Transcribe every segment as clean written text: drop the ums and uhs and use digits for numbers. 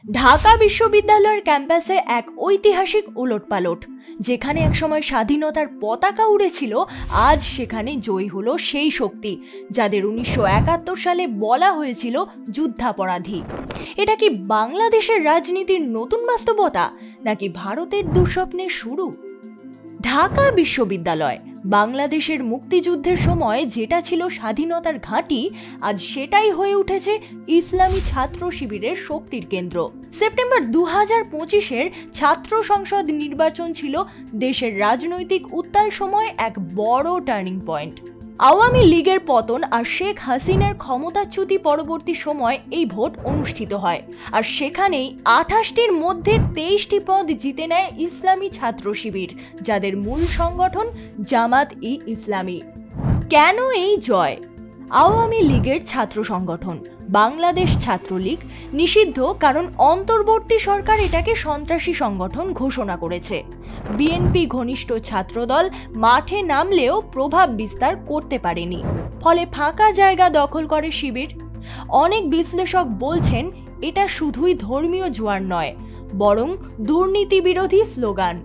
ঢাকা বিশ্ববিদ্যালয়ের ক্যাম্পাসে এক ঐতিহাসিক উলটপালট। যেখানে একসময় স্বাধীনতার পতাকা উড়েছিল, আজ সেখানে জয়ী হলো সেই শক্তি যাদের 1971 সালে বলা হয়েছিল যুদ্ধাপরাধী। এটা কি বাংলাদেশের রাজনীতির নতুন বাস্তবতা, নাকি ভারতের দুঃস্বপ্নের শুরু? ঢাকা বিশ্ববিদ্যালয় বাংলাদেশের মুক্তিযুদ্ধের সময় যেটা ছিল স্বাধীনতার ঘাঁটি, আজ সেটাই হয়ে উঠেছে ইসলামী ছাত্র শিবিরের শক্তির কেন্দ্র। সেপ্টেম্বর 2025-এর ছাত্র সংসদ নির্বাচন ছিল দেশের রাজনৈতিক উত্তাল সময় এক বড় টার্নিং পয়েন্ট। আওয়ামী লীগের পতন আর শেখ হাসিনার ক্ষমতাচ্যুতি পরবর্তী সময় এই ভোট অনুষ্ঠিত হয়, আর সেখানেই 28টির মধ্যে 23টি পদ জিতে নেয় ইসলামী ছাত্র শিবির, যাদের মূল সংগঠন জামাত-ই-ইসলামী। কেন এই জয়? আওয়ামী লীগের ছাত্র সংগঠন বাংলাদেশ ছাত্রলীগ নিষিদ্ধ, কারণ অন্তর্বর্তী সরকার এটাকে সন্ত্রাসী সংগঠন ঘোষণা করেছে। বিএনপি ঘনিষ্ঠ ছাত্রদল মাঠে নামলেও প্রভাব বিস্তার করতে পারেনি, ফলে ফাঁকা জায়গা দখল করে শিবির। অনেক বিশ্লেষক বলছেন এটা শুধুই ধর্মীয় জোয়ার নয়, বরং দুর্নীতি বিরোধী স্লোগান।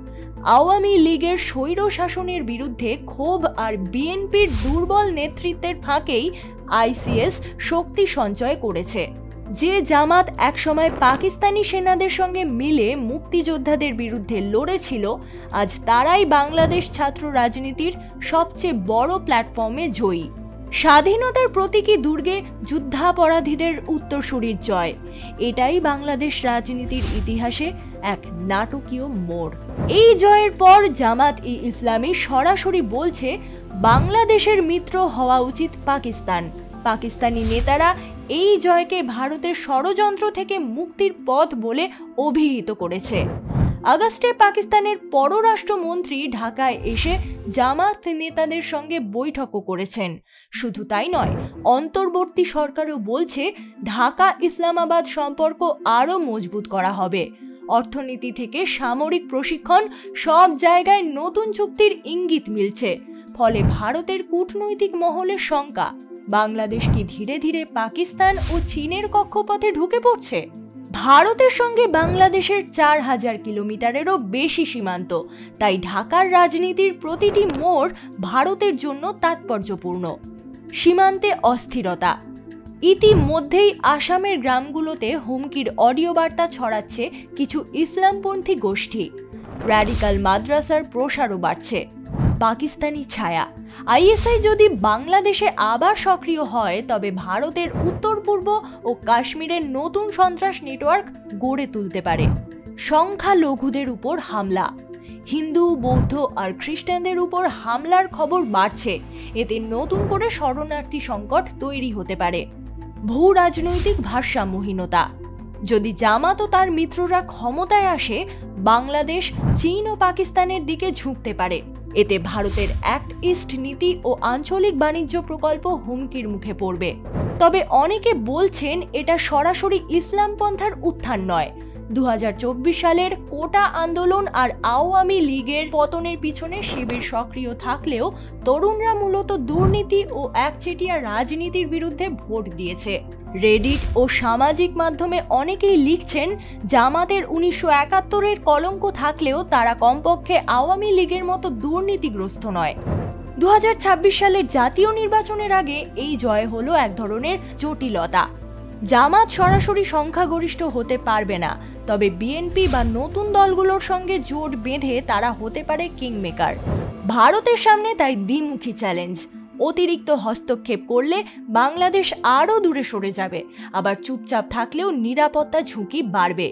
আওয়ামী লীগের স্বৈর শাসনের বিরুদ্ধে ক্ষোভ আর বিএনপির দুর্বল নেতৃত্বের ফাঁকেই আইসিএস শক্তি সঞ্চয় করেছে। যে জামাত একসময় পাকিস্তানি সেনাদের সঙ্গে মিলে মুক্তিযোদ্ধাদের বিরুদ্ধে লড়েছিল, আজ তারাই বাংলাদেশ ছাত্র রাজনীতির সবচেয়ে বড় প্ল্যাটফর্মে জয়ী। স্বাধীনতার প্রতীকী দুর্গে যুদ্ধাপরাধীদের উত্তরসূরির জয়, এটাই বাংলাদেশ রাজনীতির ইতিহাসে এক নাটকীয় মোড়। এই জয়ের পর জামাত-ই-ইসলামী সরাসরি বলছে বাংলাদেশের মিত্র হওয়া উচিত পাকিস্তান। পাকিস্তানি নেতারা এই জয়কে ভারতের ষড়যন্ত্র থেকে মুক্তির পথ বলে অভিহিত করেছে। আগস্টে পাকিস্তানের পররাষ্ট্রমন্ত্রী ঢাকায় এসে জামাত নেতাদের সঙ্গে বৈঠকও করেছেন। শুধু তাই নয়, অন্তর্বর্তী সরকারও বলছে ঢাকা ইসলামাবাদ সম্পর্ক আরও মজবুত করা হবে। অর্থনীতি থেকে সামরিক প্রশিক্ষণ, সব জায়গায় নতুন চুক্তির ইঙ্গিত মিলছে। ফলে ভারতের কূটনৈতিক মহলের শঙ্কা, বাংলাদেশ কি ধীরে ধীরে পাকিস্তান ও চীনের কক্ষপথে ঢুকে পড়ছে? ভারতের সঙ্গে বাংলাদেশের 4000 কিলোমিটারেরও বেশি সীমান্ত, তাই ঢাকার রাজনীতির প্রতিটি মোড় ভারতের জন্য তাৎপর্যপূর্ণ। সীমান্তে অস্থিরতা। ইতিমধ্যেই আসামের গ্রামগুলোতে হুমকির অডিও বার্তা ছড়াচ্ছে কিছু ইসলামপন্থী গোষ্ঠী। র্যাডিক্যাল মাদ্রাসার প্রসারও বাড়ছে। পাকিস্তানি ছায়া। আইএসআই যদি বাংলাদেশে আবার সক্রিয় হয়, তবে ভারতের উত্তর পূর্ব ও কাশ্মীরের নতুন সন্ত্রাস নেটওয়ার্ক গড়ে তুলতে পারে। সংখ্যালঘুদের উপর হামলা। হিন্দু, বৌদ্ধ আর খ্রিস্টানদের উপর হামলার খবর বাড়ছে। এতে নতুন করে শরণার্থী সংকট তৈরি হতে পারে। ভূ রাজনৈতিক ভারসাম্যহীনতা। যদি জামাত ও তার মিত্ররা ক্ষমতায় আসে, বাংলাদেশ চীন ও পাকিস্তানের দিকে ঝুঁকতে পারে। এতে ভারতের অ্যাক্ট ইস্ট নীতি ও আঞ্চলিক বাণিজ্য প্রকল্প হুমকির মুখে পড়বে। তবে অনেকে বলছেন এটা সরাসরি ইসলামপন্থার উত্থান নয়। 2024 সালের কোটা আন্দোলন আর আওয়ামী লীগের পতনের পিছনে শিবির সক্রিয় থাকলেও তরুণরা মূলত দুর্নীতি ও একচেটিয়া রাজনীতির বিরুদ্ধে ভোট দিয়েছে। রেডিট ও সামাজিক মাধ্যমে অনেকেই লিখছেন জামাতের 1971-এর কলঙ্ক থাকলেও তারা কমপক্ষে আওয়ামী লীগের মতো দুর্নীতিগ্রস্ত নয়। 2026 সালের জাতীয় নির্বাচনের আগে এই জয় হলো এক ধরনের জটিলতা। জামাত সরাসরি সংখ্যাগরিষ্ঠ হতে পারবে না, তবে বিএনপি বা নতুন দলগুলোর সঙ্গে জোট বেঁধে তারা হতে পারে কিংমেকার। ভারতের সামনে তাই দ্বিমুখী চ্যালেঞ্জ। অতিরিক্ত হস্তক্ষেপ করলে বাংলাদেশ আরও দূরে সরে যাবে, আবার চুপচাপ থাকলেও নিরাপত্তা ঝুঁকি বাড়বে।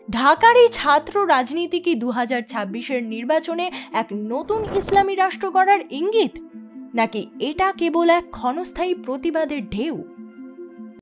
ঢাকার এই ছাত্র রাজনীতি কি 2026-এর নির্বাচনে এক নতুন ইসলামী রাষ্ট্র গড়ার ইঙ্গিত, নাকি এটা কেবল এক ক্ষণস্থায়ী প্রতিবাদের ঢেউ?